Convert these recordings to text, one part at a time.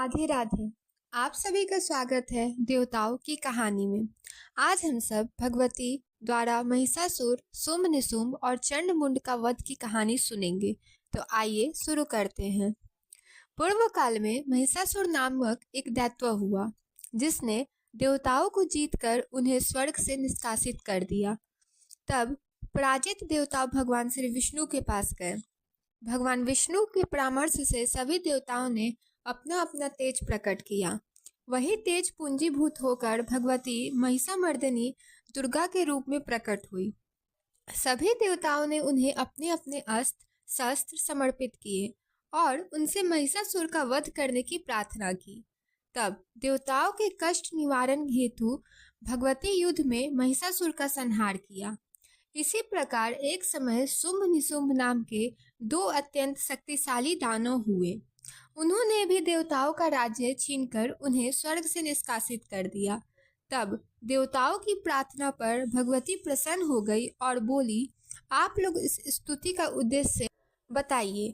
राधे राधे। आप सभी का स्वागत है देवताओं की कहानी में। आज हम सब भगवती द्वारा महिषासुर, शुंभ निशुंभ और चंड मुंड का वध की कहानी सुनेंगे। तो आइए शुरू करते हैं। पूर्व काल में महिषासुर नामक एक दैत्य हुआ, जिसने देवताओं को जीतकर उन्हें स्वर्ग से निष्कासित कर दिया। तब पराजित देवता भगवान श्री विष्णु के पास गए। भगवान विष्णु के परामर्श से सभी देवताओं ने अपना अपना तेज प्रकट किया। वही तेज पूंजीभूत होकर भगवती महिषामर्दिनी दुर्गा के रूप में प्रकट हुई। सभी देवताओं ने उन्हें अपने अपने अस्त्र शस्त्र समर्पित किए और उनसे महिषासुर का वध करने की प्रार्थना की। तब देवताओं के कष्ट निवारण हेतु भगवती युद्ध में महिषासुर का संहार किया। इसी प्रकार एक समय शुंभ निशुंभ नाम के दो अत्यंत शक्तिशाली दानव हुए। उन्होंने भी देवताओं का राज्य छीनकर उन्हें स्वर्ग से निष्कासित कर दिया। तब देवताओं की प्रार्थना पर भगवती प्रसन्न हो गई और बोली, आप लोग इस स्तुति का उद्देश्य बताइए।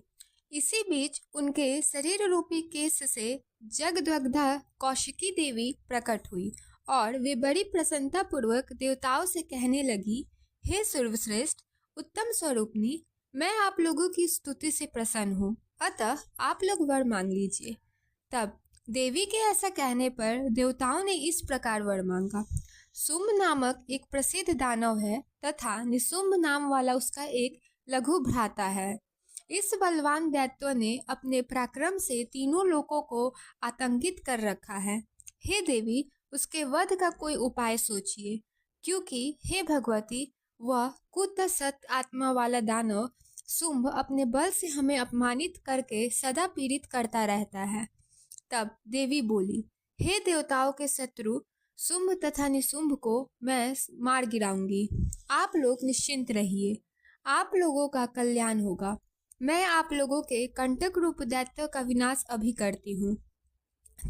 इसी बीच उनके शरीर रूपी केश से जगद्दग्धा कौशिकी देवी प्रकट हुई और वे बड़ी प्रसन्नता पूर्वक देवताओं से कहने लगी, हे सर्वश्रेष्ठ उत्तम स्वरूपनी, मैं आप लोगों की स्तुति से प्रसन्न हूँ, अतः आप लोग वर मांग लीजिए। तब देवी के ऐसा कहने पर देवताओं ने इस प्रकार वर मांगा। शुंभ नामक एक प्रसिद्ध दानव है तथा निशुंभ नाम वाला उसका एक लघु भ्राता है। इस बलवान दैत्य ने अपने पराक्रम से तीनों लोकों को आतंकित कर रखा है। हे देवी, उसके वध का कोई उपाय सोचिए, क्योंकि हे भगवती, वह कुत्सित आत्मा वाला दानव शुंभ अपने बल से हमें अपमानित करके सदा पीड़ित करता रहता है। तब देवी बोली, हे देवताओं के शत्रु शुंभ तथा निशुंभ को मैं मार गिराऊंगी। आप लोग निश्चिंत रहिए, आप लोगों का कल्याण होगा। मैं आप लोगों के कंटक रूप दैत्य का विनाश अभी करती हूँ।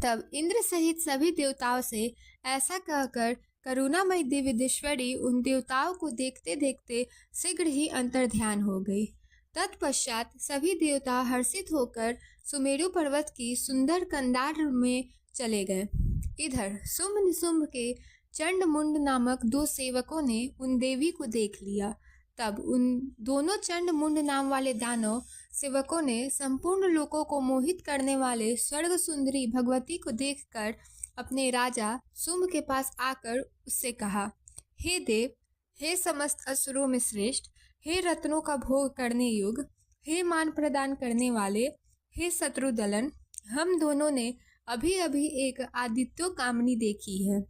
तब इंद्र सहित सभी देवताओं से ऐसा कहकर करुणामयी देवीश्वरी उन देवताओं को देखते देखते शीघ्र ही अंतर्ध्यान हो गई। तत्पश्चात सभी देवता हर्षित होकर सुमेरु पर्वत की सुंदर कंदार में चले गए। इधर शुंभ निशुंभ के चंड मुंड नामक दो सेवकों ने उन देवी को देख लिया। तब उन दोनों चंड मुंड नाम वाले दानव सेवकों ने संपूर्ण लोकों को मोहित करने वाले स्वर्ग सुंदरी भगवती को देखकर अपने राजा शुंभ के पास आकर उससे कहा, हे देव, हे समस्त असुरों में श्रेष्ठ, हे रत्नों का भोग करने योग्य, हे मान प्रदान करने वाले, हे शत्रु दलन, हम दोनों ने अभी अभी एक आदित्य कामनी देखी है।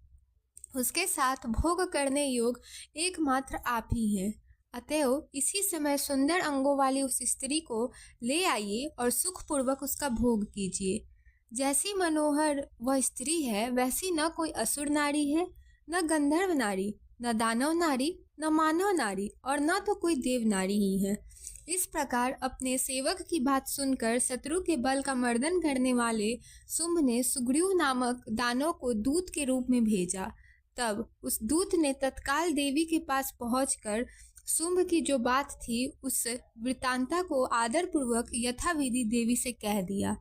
उसके साथ भोग करने योग्य एकमात्र आप ही हैं। अतएव इसी समय सुंदर अंगों वाली उस स्त्री को ले आइए और सुखपूर्वक उसका भोग कीजिए। जैसी मनोहर वह स्त्री है, वैसी न कोई असुर नारी है, न गंधर्व नारी, न दानव नारी, न मानव नारी और न तो कोई देव नारी ही है। इस प्रकार अपने सेवक की बात सुनकर शत्रु के बल का मर्दन करने वाले शुंभ ने सुग्रीव नामक दानव को दूत के रूप में भेजा। तब उस दूत ने तत्काल देवी के पास पहुंचकर शुंभ की जो बात थी उस वृतांता को आदर पूर्वक यथाविधि देवी से कह दिया।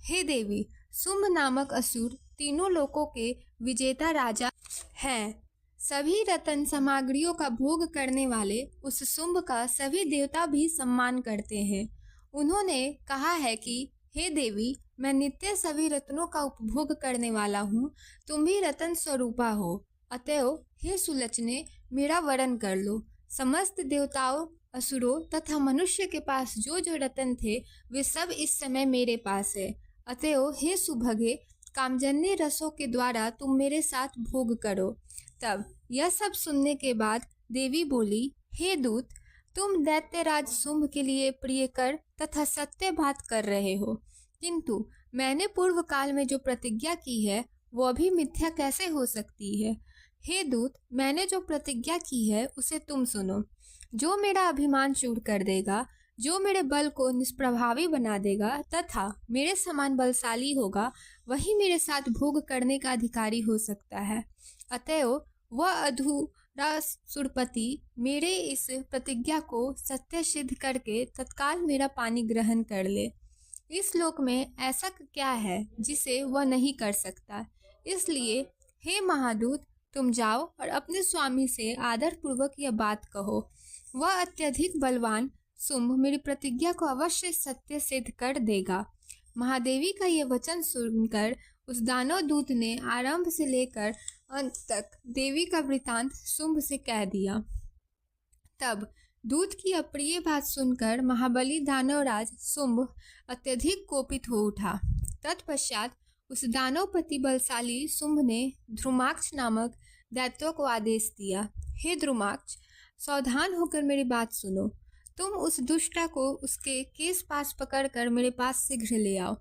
हे देवी, शुंभ नामक असुर तीनों लोकों के विजेता राजा हैं। सभी रत्न सामग्रियों का भोग करने वाले उस शुंभ का सभी देवता भी सम्मान करते हैं। उन्होंने कहा है कि हे देवी, मैं नित्य सभी रत्नों का उपभोग करने वाला हूँ, तुम भी रत्न स्वरूपा हो। अतएव हे सुलचने, मेरा वरण कर लो। समस्त देवताओं, असुरों तथा मनुष्य के पास जो जो रत्न थे वे सब इस समय मेरे पास है। अतएव हे सुभगे, कामजन्य रसों के द्वारा तुम मेरे साथ भोग करो। तब यह सब सुनने के बाद देवी बोली, हे दूत, तुम दैत्यराज शुंभ के लिए प्रियकर तथा सत्य बात कर रहे हो, किंतु मैंने पूर्व काल में जो प्रतिज्ञा की है वो अभी मिथ्या कैसे हो सकती है। हे दूत, मैंने जो प्रतिज्ञा की है उसे तुम सुनो। जो मेरा अभिमान चूर कर देगा, जो मेरे बल को निष्प्रभावी बना देगा तथा मेरे समान बलशाली होगा, वही मेरे साथ भोग करने का अधिकारी हो सकता है। अतएव वह अधूरा सुरपति मेरे इस प्रतिज्ञा को सत्य सिद्ध करके तत्काल मेरा पानी ग्रहण कर ले। इस लोक में ऐसा क्या है जिसे वह नहीं कर सकता। इसलिए हे महादूत, तुम जाओ और अपने स्वामी से आदर पूर्वक यह बात कहो। वह अत्यधिक बलवान शुंभ मेरी प्रतिज्ञा को अवश्य सत्य सिद्ध कर देगा। महादेवी का ये वचन सुनकर उस दानव दूत ने आरंभ से लेकर अंत तक देवी का वृतांत शुंभ से कह दिया। तब दूत की अप्रिय बात सुनकर महाबली दानवराज शुंभ अत्यधिक कोपित हो उठा। तत्पश्चात उस दानवपति बलशाली शुंभ ने ध्रुमाक्ष नामक दैत्य को आदेश दिया, हे ध्रुमाक्ष, सावधान होकर मेरी बात सुनो। तुम उस दुष्टा को उसके केस पास पकड़कर मेरे पास शीघ्र ले आओ।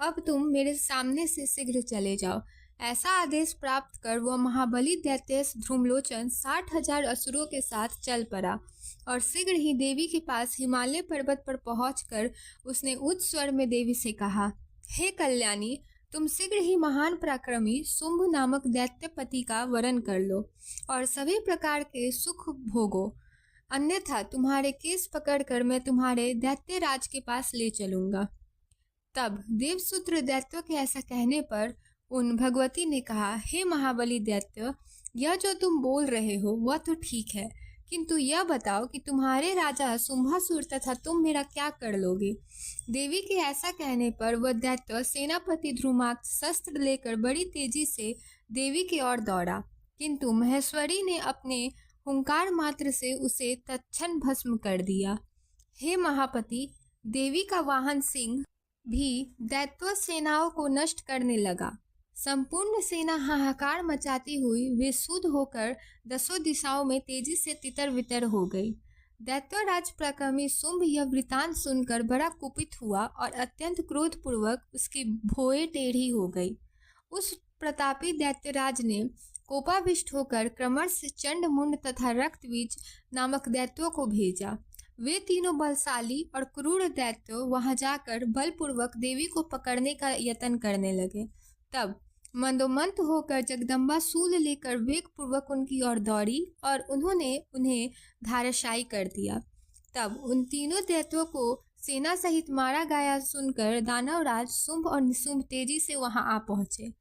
अब तुम मेरे सामने से शीघ्र चले जाओ। ऐसा आदेश प्राप्त कर वह महाबली दैत्य ध्रुमलोचन 60,000 असुरों के साथ चल पड़ा और शीघ्र ही देवी के पास हिमालय पर्वत पर पहुंचकर उसने उच्च स्वर में देवी से कहा, हे कल्याणी, तुम शीघ्र ही महान पराक्रमी शुंभ नामक दैत्यपति का वरण कर लो और सभी प्रकार के सुख भोगो, अन्यथा तुम्हारे केस पकड़कर मैं तुम्हारे दैत्य राज के पास ले चलूंगा। तब देवसूत्र दैत्य के ऐसा कहने पर उन भगवती ने कहा, हे महाबली दैत्य, यह जो तुम बोल रहे हो वह तो ठीक है, किंतु यह बताओ कि तुम्हारे राजा शुंभासुर तथा तुम मेरा क्या कर लोगे। देवी के ऐसा कहने पर वह दैत्य सेनापति ध्रुमाक्ष शस्त्र लेकर बड़ी तेजी से देवी की ओर दौड़ा, किंतु महेश्वरी ने अपने हुंकार मात्र से उसे तत्क्षण भस्म कर दिया। हे महापति, देवी का वाहन सिंह भी दैत्य सेनाओं को नष्ट करने लगा। संपूर्ण सेना हाहाकार मचाती हुई बेसुध होकर दसों दिशाओं में तेजी से तितर बितर हो गई। दैत्यराज पराक्रमी शुंभ यह वृतांत सुनकर बड़ा कुपित हुआ और अत्यंत क्रोधपूर्वक उसकी भौहें टेढ़ी हो गई। उस प्रतापी दैत्यराज ने कोपाविष्ट होकर क्रमश चंडमुंड तथा रक्तबीज नामक दैत्यों को भेजा। वे तीनों बलशाली और क्रूर दैत्य वहां जाकर बलपूर्वक देवी को पकड़ने का यत्न करने लगे। तब मंदोमंत होकर जगदम्बा शूल लेकर वेग पूर्वक उनकी ओर दौड़ी और उन्होंने उन्हें धाराशायी कर दिया। तब उन तीनों दैत्यों को सेना सहित मारा गया सुनकर दानवराज शुंभ और निशुंभ तेजी से वहां आ पहुंचे।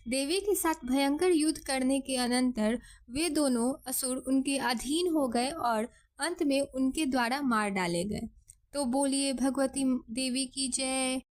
देवी के साथ भयंकर युद्ध करने के अनंतर वे दोनों असुर उनके अधीन हो गए और अंत में उनके द्वारा मार डाले गए। तो बोलिए भगवती देवी की जय।